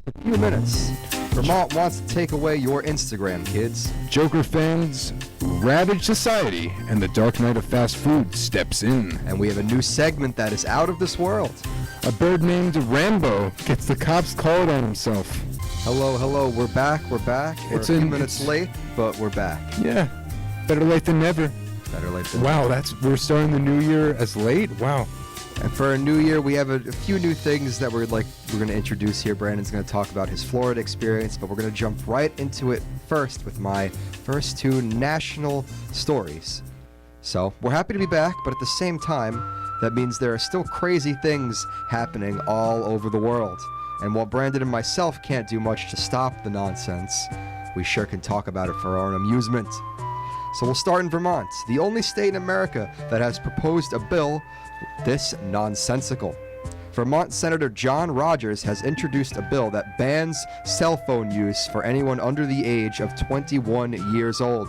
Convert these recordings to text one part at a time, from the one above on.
a few minutes. Vermont wants to take away your Instagram, kids. Joker fans ravage society, and the dark knight of fast food steps in. And we have a new segment that is out of this world. A bird named Rambo gets the cops called on himself. Hello, we're back. We're a few minutes late, but we're back. Yeah, better late than never. Better late than never. Wow, we're starting the new year as late? Wow. And for a new year, we have a few new things that we're going to introduce here. Brandon's going to talk about his Florida experience, but we're going to jump right into it first with my first two national stories. So, we're happy to be back, but at the same time, that means there are still crazy things happening all over the world. And while Brandon and myself can't do much to stop the nonsense, we sure can talk about it for our own amusement. So we'll start in Vermont, the only state in America that has proposed a bill this nonsensical. Vermont Senator John Rogers has introduced a bill that bans cell phone use for anyone under the age of 21 years old.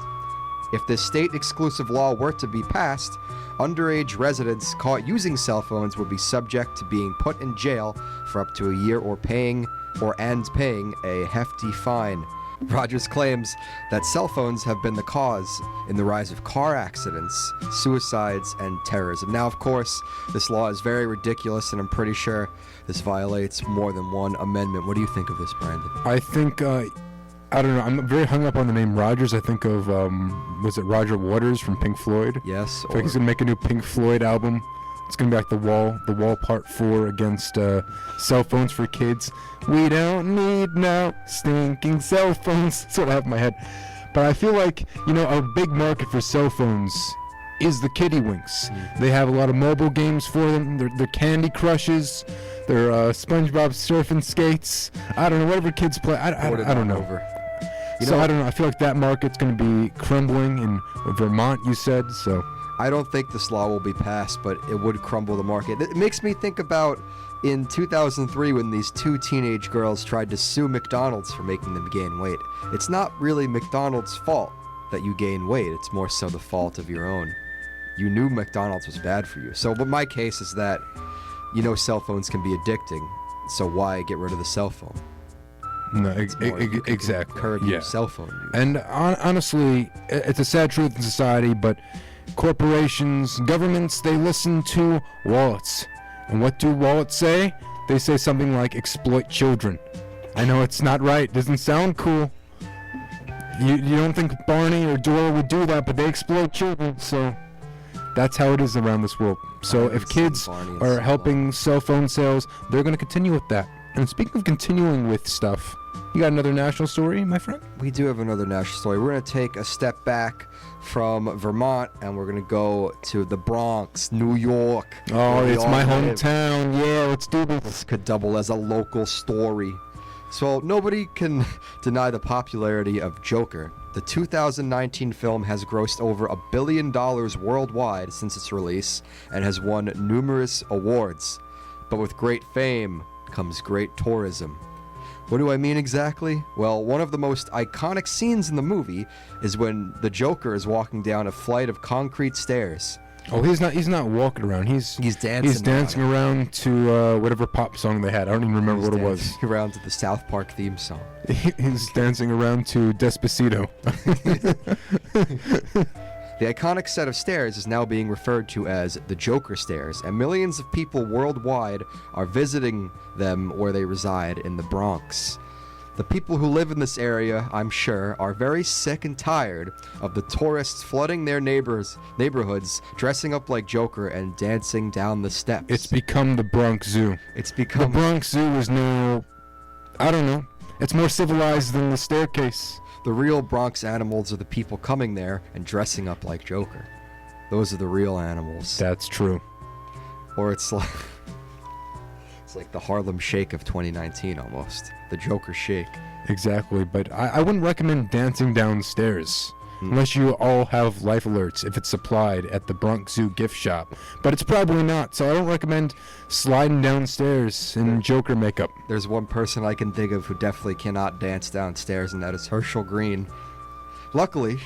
If this state-exclusive law were to be passed, underage residents caught using cell phones would be subject to being put in jail for up to a year or paying a hefty fine. Rogers claims that cell phones have been the cause in the rise of car accidents, suicides, and terrorism. Now, of course, this law is very ridiculous, and I'm pretty sure this violates more than one amendment. What do you think of this, Brandon? I think, I don't know, I'm very hung up on the name Rogers. I think of, was it Roger Waters from Pink Floyd? Yes. I think he's going to make a new Pink Floyd album. It's going to be like The Wall Part 4 against cell phones for kids. We don't need no stinking cell phones. That's what I have in my head. But I feel like, a big market for cell phones is the Kiddywinks. They have a lot of mobile games for them. They're Candy Crushes. They're SpongeBob surfing skates. I don't know, whatever kids play. I don't know. I don't know. I feel like that market's going to be crumbling in Vermont, you said, so... I don't think this law will be passed, but it would crumble the market. It makes me think about in 2003 when these two teenage girls tried to sue McDonald's for making them gain weight. It's not really McDonald's fault that you gain weight. It's more so the fault of your own. You knew McDonald's was bad for you. So, but my case is that, cell phones can be addicting. So why get rid of the cell phone? No, exactly. Curb your cell phone use. And honestly, it's a sad truth in society, but corporations, governments, they listen to wallets. And what do wallets say? They say something like exploit children. I know it's not right, doesn't sound cool. You don't think Barney or Dora would do that, but they exploit children, so that's how it is around this world. So if kids are helping cell phone sales, they're going to continue with that. And speaking of continuing with stuff, you got another national story, my friend? We do have another national story. We're going to take a step back from Vermont, and we're going to go to the Bronx, New York. Oh, it's my hometown. Yeah, let's do this. This could double as a local story. So nobody can deny the popularity of Joker. The 2019 film has grossed over $1 billion worldwide since its release and has won numerous awards. But with great fame comes great tourism. What do I mean exactly? Well, one of the most iconic scenes in the movie is when the Joker is walking down a flight of concrete stairs. Oh, he's not walking around. He's dancing. He's dancing around to whatever pop song they had. I don't even remember what it was. Around to the South Park theme song. He's dancing around to Despacito. The iconic set of stairs is now being referred to as the Joker Stairs, and millions of people worldwide are visiting them where they reside in the Bronx. The people who live in this area, I'm sure, are very sick and tired of the tourists flooding their neighborhoods, dressing up like Joker and dancing down the steps. It's become the Bronx Zoo. The Bronx Zoo is now, I don't know, it's more civilized than the staircase. The real Bronx animals are the people coming there and dressing up like Joker. Those are the real animals. That's true. Or it's like the Harlem Shake of 2019 almost. The Joker Shake. Exactly, but I wouldn't recommend dancing downstairs. Unless you all have life alerts if it's supplied at the Bronx Zoo gift shop. But it's probably not, so I don't recommend sliding downstairs in Joker makeup. There's one person I can think of who definitely cannot dance downstairs, and that is Herschel Green. Luckily,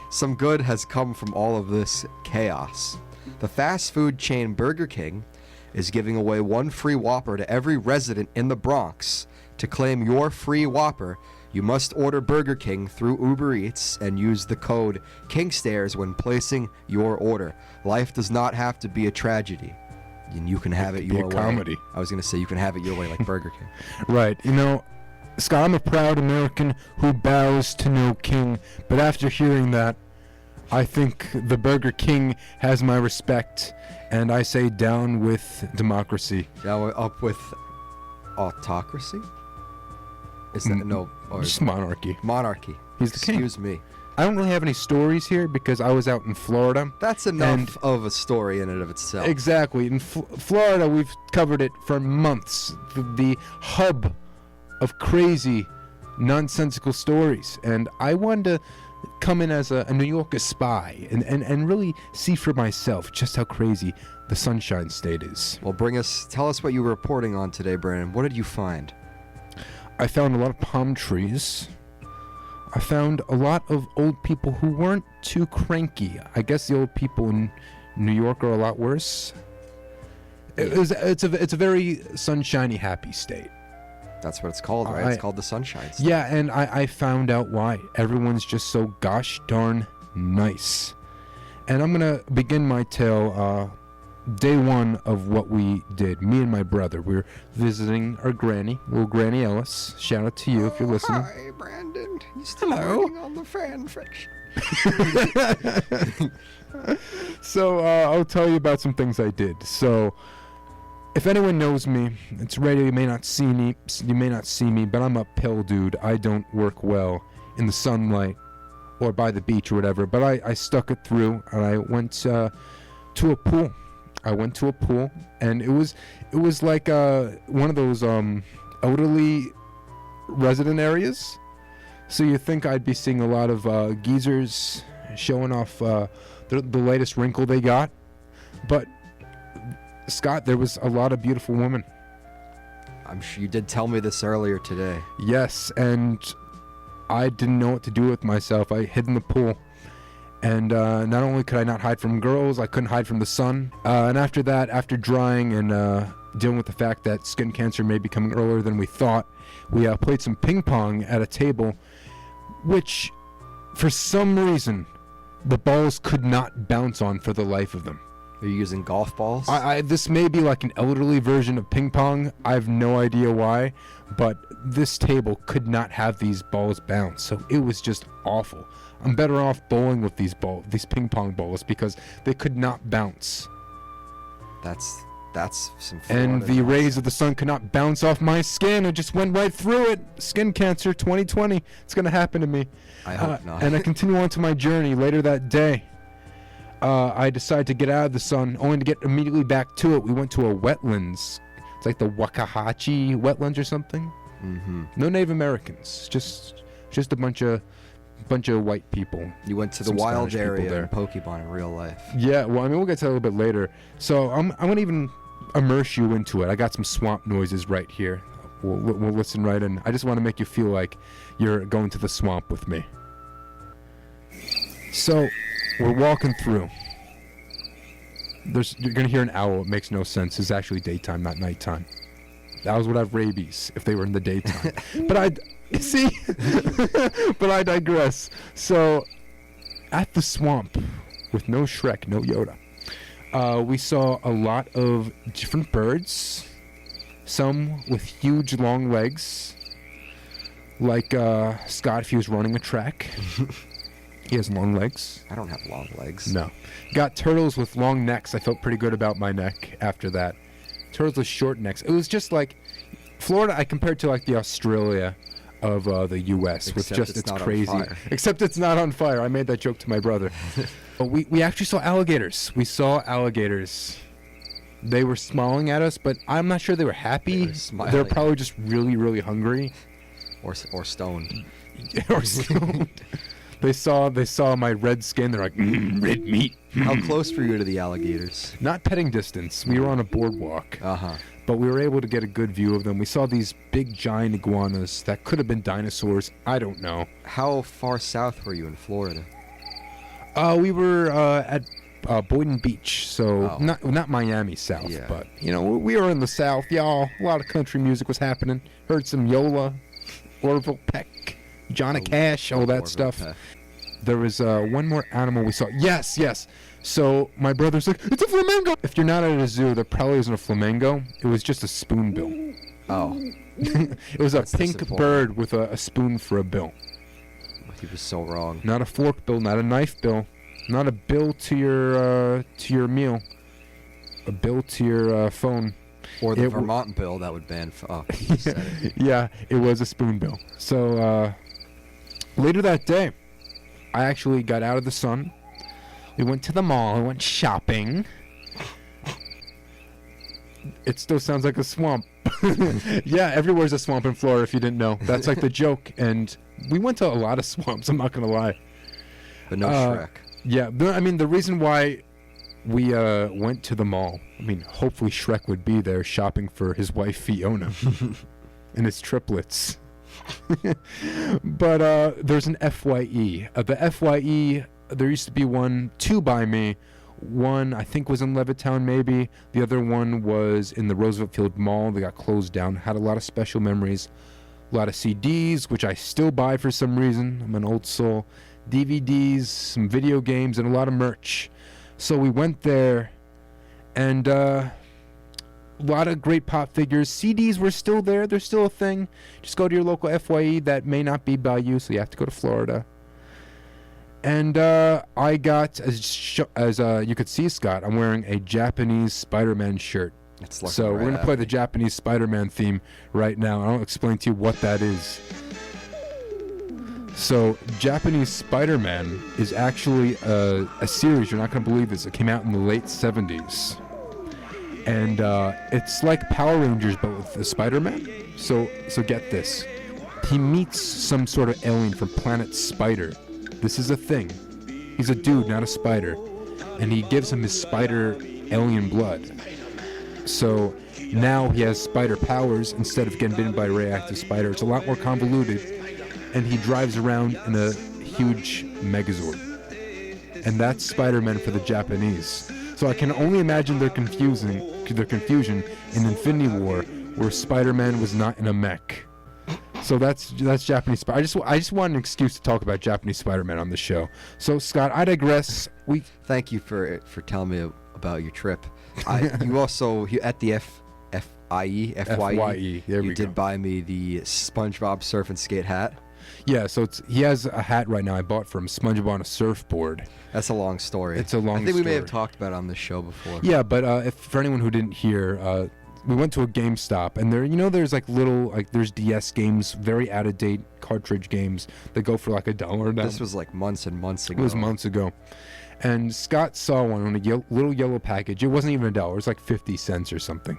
some good has come from all of this chaos. The fast food chain Burger King is giving away one free Whopper to every resident in the Bronx To claim your free Whopper, you must order Burger King through Uber Eats and use the code KingStairs when placing your order. Life does not have to be a tragedy, and you can have it your way. Comedy. I was going to say you can have it your way like Burger King. Right. You know, Scott, I'm a proud American who bows to no king, but after hearing that, I think the Burger King has my respect, and I say down with democracy. Now we're up with autocracy? Is that no? Or Just monarchy. monarchy. He's the king. Excuse me. I don't really have any stories here because I was out in Florida. That's enough of a story in and of itself. Exactly. In Florida, we've covered it for months. The hub of crazy, nonsensical stories. And I wanted to come in as a New Yorker spy and really see for myself just how crazy the Sunshine State is. Well, tell us what you were reporting on today, Brandon. What did you find? I found a lot of palm trees. I found a lot of old people who weren't too cranky. I guess the old people in New York are a lot worse. It's a very sunshiny, happy state. That's what it's called, right? It's called the Sunshine State. Yeah, and I found out why. Everyone's just so gosh darn nice. And I'm going to begin my tale day one of what we did. Me and my brother, we were visiting our granny, little Granny Ellis. Shout out to you if you're listening. Hi, Brandon. You still Hello. working on the fan fiction? So I'll tell you about some things I did. So if anyone knows me, it's radio. You may not see me. But I'm a pale dude. I don't work well in the sunlight or by the beach or whatever. But I stuck it through, and I went to a pool. And it was like one of those elderly resident areas. So you think I'd be seeing a lot of geezers showing off the latest wrinkle they got, but Scott, there was a lot of beautiful women. I'm sure you did tell me this earlier today. Yes, and I didn't know what to do with myself. I hid in the pool. And not only could I not hide from girls, I couldn't hide from the sun. And after that, after drying and dealing with the fact that skin cancer may be coming earlier than we thought, we played some ping pong at a table, which, for some reason, the balls could not bounce on for the life of them. Are you using golf balls? This may be like an elderly version of ping pong. I have no idea why, but this table could not have these balls bounce, so it was just awful. I'm better off bowling with these ping pong balls because they could not bounce. That's some fun. And the rays of the sun could not bounce off my skin. It just went right through it. Skin cancer 2020. It's going to happen to me. I hope not. And I continue on to my journey later that day. I decided to get out of the sun, only to get immediately back to it. We went to a wetlands. It's like the Wakahachi wetlands or something. Mm-hmm. No Native Americans. Just a bunch of white people. You went to the wild area in Pokemon in real life. Yeah, well, I mean, we'll get to that a little bit later. So I'm going to even immerse you into it. I got some swamp noises right here. We'll listen right in. I just want to make you feel like you're going to the swamp with me. So we're walking through. You're going to hear an owl. It makes no sense. It's actually daytime, not nighttime. Owls would have rabies if they were in the daytime. But I digress. So, at the swamp, with no Shrek, no Yoda, we saw a lot of different birds. Some with huge, long legs. Like Scott, if he was running a track. He has long legs. I don't have long legs. No. Got turtles with long necks. I felt pretty good about my neck after that. Turtles with short necks. It was just like Florida. I compared to like the Australia of the U.S. with just it's crazy. Except it's not on fire. I made that joke to my brother. But we actually saw alligators. We saw alligators. They were smiling at us, but I'm not sure they were happy. They were probably just really, really hungry. Or stoned. Or stoned. They saw my red skin. They're like, red meat. How close were you to the alligators? Not petting distance. We were on a boardwalk. Uh-huh. But we were able to get a good view of them. We saw these big, giant iguanas that could have been dinosaurs. I don't know. How far south were you in Florida? We were at Boynton Beach. So not Miami South, but we were in the South, y'all. A lot of country music was happening. Heard some Yola, Orville Peck, Johnny Cash, all that stuff. Peck. There was one more animal we saw. Yes. So my brother's like, it's a flamingo. If you're not at a zoo, there probably isn't a flamingo. It was just a spoonbill. Oh. It was a pink bird with a spoon for a bill. He was so wrong. Not a fork bill, not a knife bill, not a bill to your meal. A bill to your phone. Or the Vermont bill that would ban. Yeah, it was a spoon bill. So later that day, I actually got out of the sun. We went to the mall. I went shopping. It still sounds like a swamp. Yeah, everywhere's a swamp in Florida, if you didn't know. That's like the joke. And we went to a lot of swamps, I'm not going to lie. But no Shrek. Yeah, I mean, the reason why we went to the mall, I mean, hopefully Shrek would be there shopping for his wife, Fiona, and his triplets. But there's an FYE. The FYE, there used to be two by me. One, I think, was in Levittown, maybe. The other one was in the Roosevelt Field Mall. They got closed down. Had a lot of special memories. A lot of CDs, which I still buy for some reason. I'm an old soul. DVDs, some video games, and a lot of merch. So we went there, and a lot of great pop figures. CDs were still there. They're still a thing. Just go to your local FYE. That may not be by you, so you have to go to Florida. And I got, as you could see, Scott, I'm wearing a Japanese Spider-Man shirt. So we're going to play the Japanese Spider-Man theme right now. I'll explain to you what that is. So Japanese Spider-Man is actually a series. You're not going to believe this. It came out in the late 70s. And it's like Power Rangers, but with the Spider-Man. So get this. He meets some sort of alien from planet Spider. This is a thing. He's a dude, not a spider. And he gives him his spider alien blood. So now he has spider powers instead of getting bitten by a radioactive spider. It's a lot more convoluted. And he drives around in a huge Megazord. And that's Spider-Man for the Japanese. So I can only imagine their confusion in Infinity War, where Spider-Man was not in a mech. So that's Japanese Spider. I just want an excuse to talk about Japanese Spider-Man on the show. So Scott, I digress. Thank you for telling me about your trip. You also at the FYE. There we go. Did buy me the SpongeBob surf and skate hat. Yeah, so he has a hat right now I bought from SpongeBob on a surfboard. That's a long story. It's a long story. I think we may have talked about it on this show before. Yeah, but for anyone who didn't hear, we went to a GameStop, and there's there's DS games, very out of date cartridge games that go for like $1 now. This was like months and months ago. It was months ago, and Scott saw one on a little yellow package. It wasn't even $1. It was like 50 cents or something.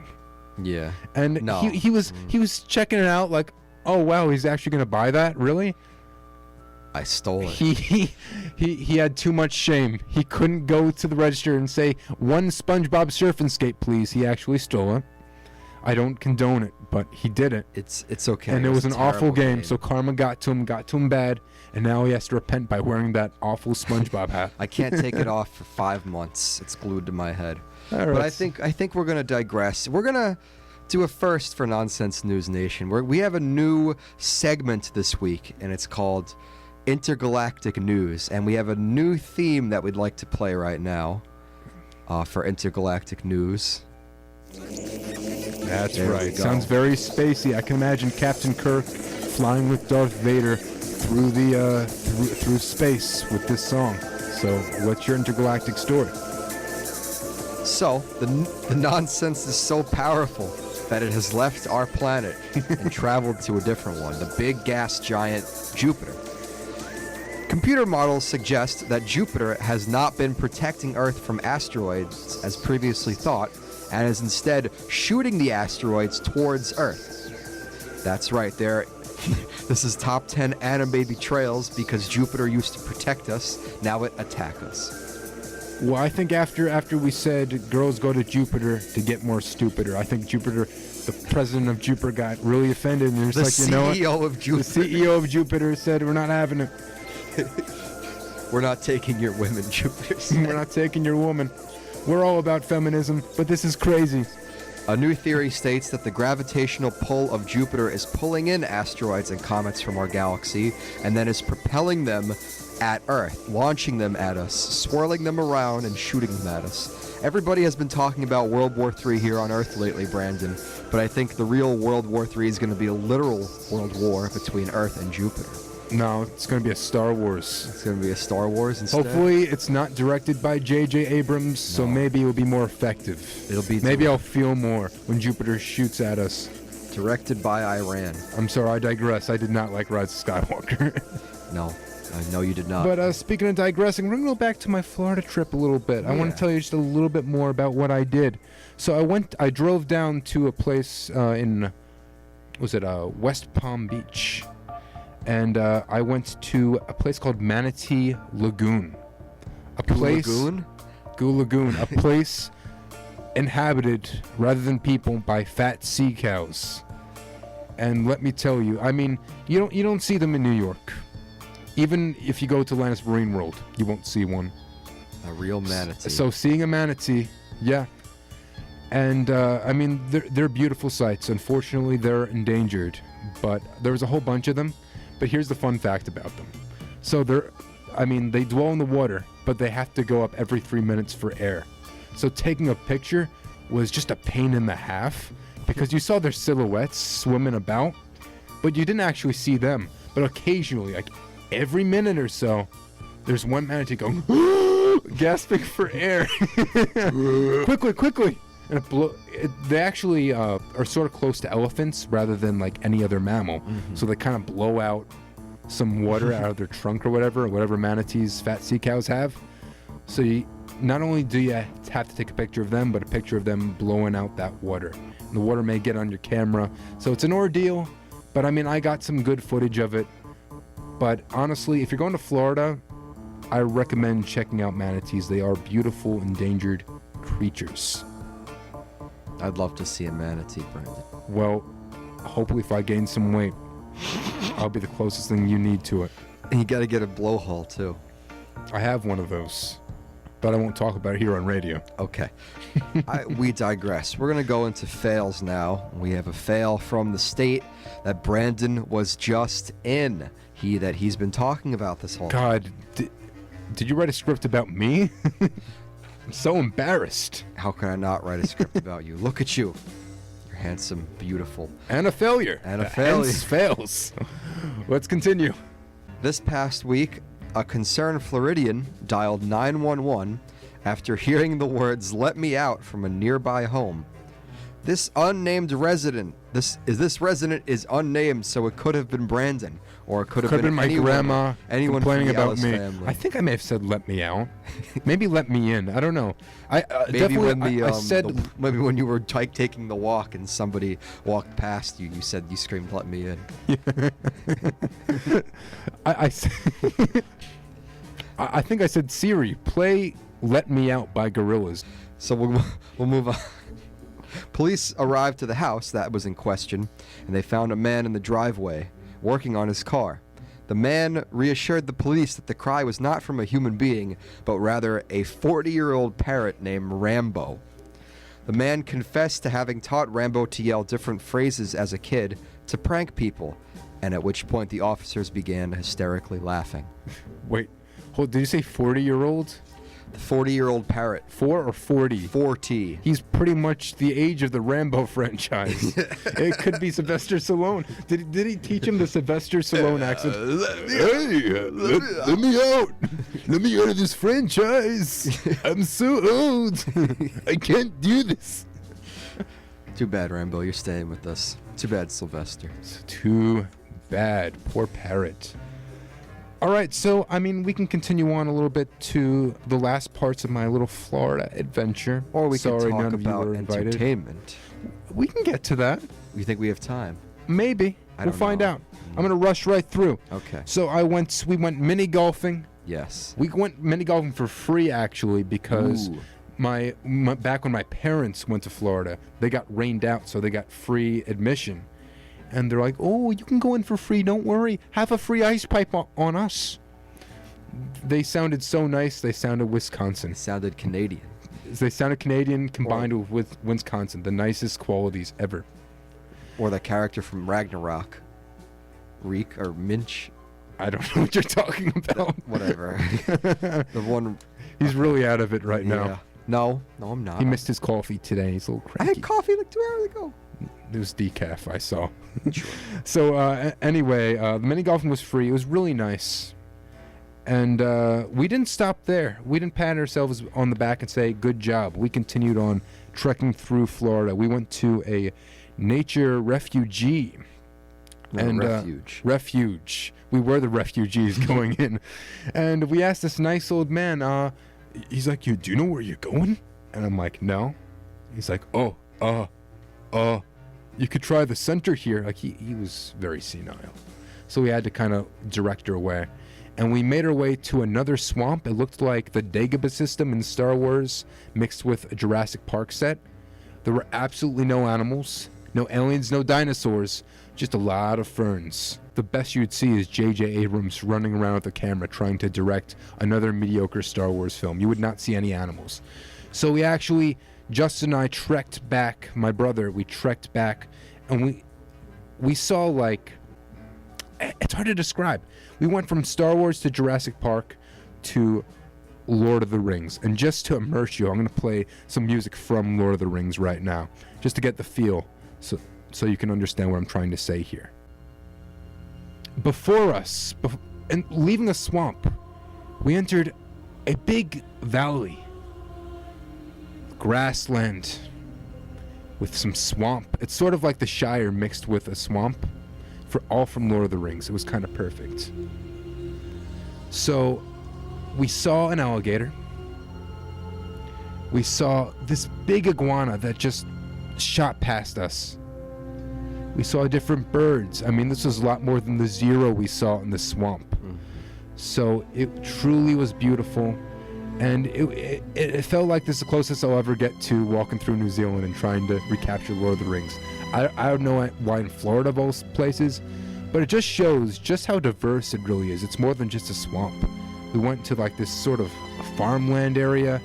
Yeah. And he was checking it out like, oh wow, he's actually gonna buy that? Really? I stole it. He had too much shame. He couldn't go to the register and say, one SpongeBob surf and skate, please. He actually stole it. I don't condone it, but he did it. It's okay. And it was an awful game, so karma got to him bad, and now he has to repent by wearing that awful SpongeBob hat. I can't take it off for 5 months. It's glued to my head. Right. But I think we're gonna digress. We're gonna do a first for Nonsense News Nation. We have a new segment this week, and it's called Intergalactic News, and we have a new theme that we'd like to play right now for Intergalactic News. That's right. Sounds very spacey. I can imagine Captain Kirk flying with Darth Vader through the through space with this song. So, what's your intergalactic story? So, the nonsense is so powerful that it has left our planet and traveled to a different one, the big gas giant Jupiter. Computer models suggest that Jupiter has not been protecting Earth from asteroids as previously thought, and is instead shooting the asteroids towards Earth. That's right, this is top 10 anime betrayals because Jupiter used to protect us, now it attacks us. Well, I think after we said girls go to Jupiter to get more stupider, I think Jupiter, the president of Jupiter, got really offended, and the CEO of Jupiter. The CEO of Jupiter said, we're not having it. We're not taking your women, Jupiter We're not taking your woman. We're all about feminism, but this is crazy. A new theory states that the gravitational pull of Jupiter is pulling in asteroids and comets from our galaxy and then is propelling them at Earth, launching them at us, swirling them around and shooting them at us. Everybody has been talking about World War III here on Earth lately, Brandon, but I think the real World War III is going to be a literal world war between Earth and Jupiter. No, it's going to be a Star Wars. It's going to be a Star Wars instead? Hopefully it's not directed by J.J. Abrams, so maybe it'll be more effective. It'll be maybe I'll feel more when Jupiter shoots at us. Directed by Iran. I'm sorry, I digress. I did not like Rise of Skywalker. No. I know you did not. But speaking of digressing, we're going to go back to my Florida trip a little bit. I want to tell you just a little bit more about what I did. So I drove down to a place in, West Palm Beach. And I went to a place called Manatee Lagoon. Lagoon? Goo Lagoon. A place inhabited, rather than people, by fat sea cows. And let me tell you, I mean, you don't see them in New York. Even if you go to Lannis Marine World, you won't see one. A real manatee. So seeing a manatee, yeah. And, I mean, they're beautiful sights. Unfortunately, they're endangered. But there was a whole bunch of them. But here's the fun fact about them. So they dwell in the water, but they have to go up every 3 minutes for air. So taking a picture was just a pain in the half because you saw their silhouettes swimming about, but you didn't actually see them. But occasionally, like every minute or so, there's one manatee going, gasping for air. Quickly. And they actually are sort of close to elephants rather than like any other mammal. Mm-hmm. So they kind of blow out some water out of their trunk or whatever manatees, fat sea cows have. So not only do you have to take a picture of them, but a picture of them blowing out that water. And the water may get on your camera. So it's an ordeal, but I mean, I got some good footage of it. But honestly, if you're going to Florida, I recommend checking out manatees. They are beautiful, endangered creatures. I'd love to see a manatee, Brandon. Well, hopefully if I gain some weight, I'll be the closest thing you need to it. And you gotta get a blowhole, too. I have one of those, but I won't talk about it here on radio. Okay. We digress. We're gonna go into fails now. We have a fail from the state that Brandon was just in. He's been talking about this whole God, did you write a script about me? I'm so embarrassed. How can I not write a script about you? Look at you. You're handsome, beautiful. And a failure. Hence fails. Let's continue. This past week, a concerned Floridian dialed 911 after hearing the words, "Let me out," from a nearby home. This resident is unnamed, so it could have been Brandon, or it could have been my grandma anyone complaining from the about Ellis me. family. I think I may have said "let me out," maybe "let me in." I don't know. Maybe definitely maybe when you were taking the walk and somebody walked past you, you screamed, "Let me in." I think I said, "Siri, play Let Me Out by Gorillaz." So we'll move on. Police arrived to the house that was in question, and they found a man in the driveway working on his car. The man reassured the police that the cry was not from a human being, but rather a 40-year-old parrot named Rambo. The man confessed to having taught Rambo to yell different phrases as a kid to prank people, and at which point the officers began hysterically laughing. Wait, did you say 40-year-old? The 40-year-old parrot. 4 or 40? 40. He's pretty much the age of the Rambo franchise. It could be Sylvester Stallone. Did he teach him the Sylvester Stallone accent? Let me out. Let me out of this franchise. I'm so old. I can't do this. Too bad, Rambo. You're staying with us. Too bad, Sylvester. It's too bad. Poor parrot. All right, so, I mean, we can continue on a little bit to the last parts of my little Florida adventure. Or we can talk none of you about were invited. entertainment. We can get to that. You think we have time? Maybe. We'll find out. I'm going to rush right through. Okay. So we went mini golfing. Yes. We went mini golfing for free, actually, because my back when my parents went to Florida, they got rained out, so they got free admission. And they're like, "Oh, you can go in for free. Don't worry. Have a free ice pipe on us." They sounded so nice. They sounded Wisconsin. It sounded Canadian. They sounded Canadian combined with Wisconsin. The nicest qualities ever. Or the character from Ragnarok. Reek or Minch. I don't know what you're talking about. Whatever. The one. He's really out of it right now. No, I'm not. He missed his coffee today. He's a little I cranky. had coffee like 2 hours ago. It was decaf, I saw. Sure. So anyway, the mini golfing was free. It was really nice. And we didn't stop there. We didn't pat ourselves on the back and say, good job. We continued on trekking through Florida. We went to a nature refugee. Refuge. We were the refugees going in. And we asked this nice old man, he's like, do you know where you're going? And I'm like, no. He's like, you could try the center here. Like, he was very senile. So we had to kind of direct her away. And we made our way to another swamp. It looked like the Dagobah system in Star Wars mixed with a Jurassic Park set. There were absolutely no animals, no aliens, no dinosaurs, just a lot of ferns. The best you'd see is J.J. Abrams running around with a camera trying to direct another mediocre Star Wars film. You would not see any animals. So we actually, Justin and I trekked back, my brother, we trekked back, and we saw, like, it's hard to describe. We went from Star Wars to Jurassic Park to Lord of the Rings. And just to immerse you, I'm going to play some music from Lord of the Rings right now, just to get the feel, so you can understand what I'm trying to say here. Before us, and leaving a swamp, we entered a big valley. Grassland with some swamp. It's sort of like the Shire mixed with a swamp, all from Lord of the Rings. It was kind of perfect. So we saw an alligator. We saw this big iguana that just shot past us. We saw different birds. I mean, this was a lot more than the zero we saw in the swamp. So it truly was beautiful. And it felt like this is the closest I'll ever get to walking through New Zealand and trying to recapture Lord of the Rings. I don't know why in Florida of all places, but it just shows just how diverse it really is. It's more than just a swamp. We went to like this sort of farmland area.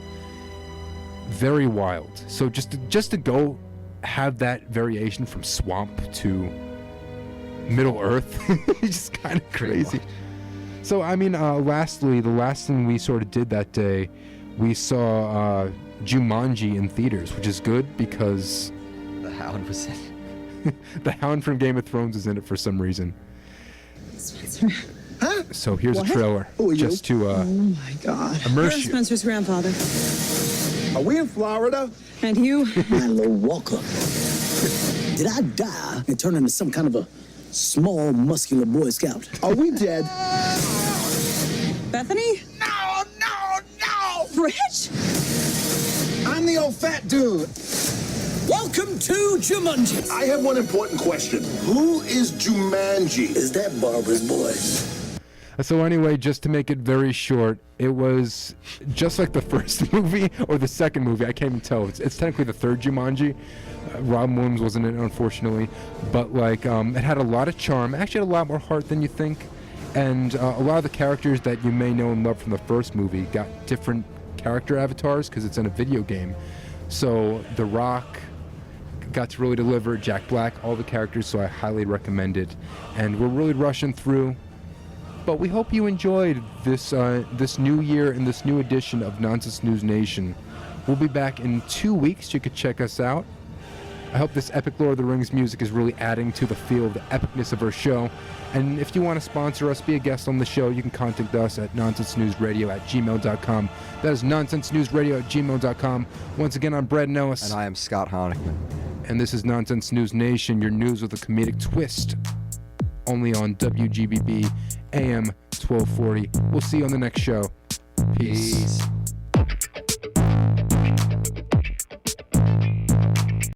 Very wild. So just to go have that variation from swamp to Middle Earth, it's just kind of crazy. So, I mean, lastly, the last thing we sort of did that day, we saw Jumanji in theaters, which is good because the Hound was in. The Hound from Game of Thrones is in it for some reason. Spencer. Huh? So here's What? a trailer, Who are you? just to Oh my God. immerse You're you. Spencer's grandfather. Are we in Florida? And you? Milo Walker. Did I die and turn into some kind of a small, muscular Boy Scout? Are we dead? Bethany? No! Rich? I'm the old fat dude. Welcome to Jumanji. I have one important question. Who is Jumanji? Is that Barbara's boy? So anyway, just to make it very short, it was just like the first movie or the second movie. I can't even tell. It's technically the third Jumanji. Robin Williams wasn't in it, unfortunately, but like it had a lot of charm. It actually had a lot more heart than you think, and a lot of the characters that you may know and love from the first movie got different character avatars because it's in a video game. So The Rock got to really deliver, Jack Black, all the characters. So I highly recommend it, and we're really rushing through. But we hope you enjoyed this this new year and this new edition of Nonsense News Nation. We'll be back in 2 weeks. You could check us out. I hope this epic Lord of the Rings music is really adding to the feel, the epicness of our show. And if you want to sponsor us, be a guest on the show, you can contact us at nonsensenewsradio@gmail.com. That is nonsensenewsradio@gmail.com. Once again, I'm Brad Ellis. And I am Scott Honickman. And this is Nonsense News Nation, your news with a comedic twist. Only on WGBB AM 1240. We'll see you on the next show. Peace.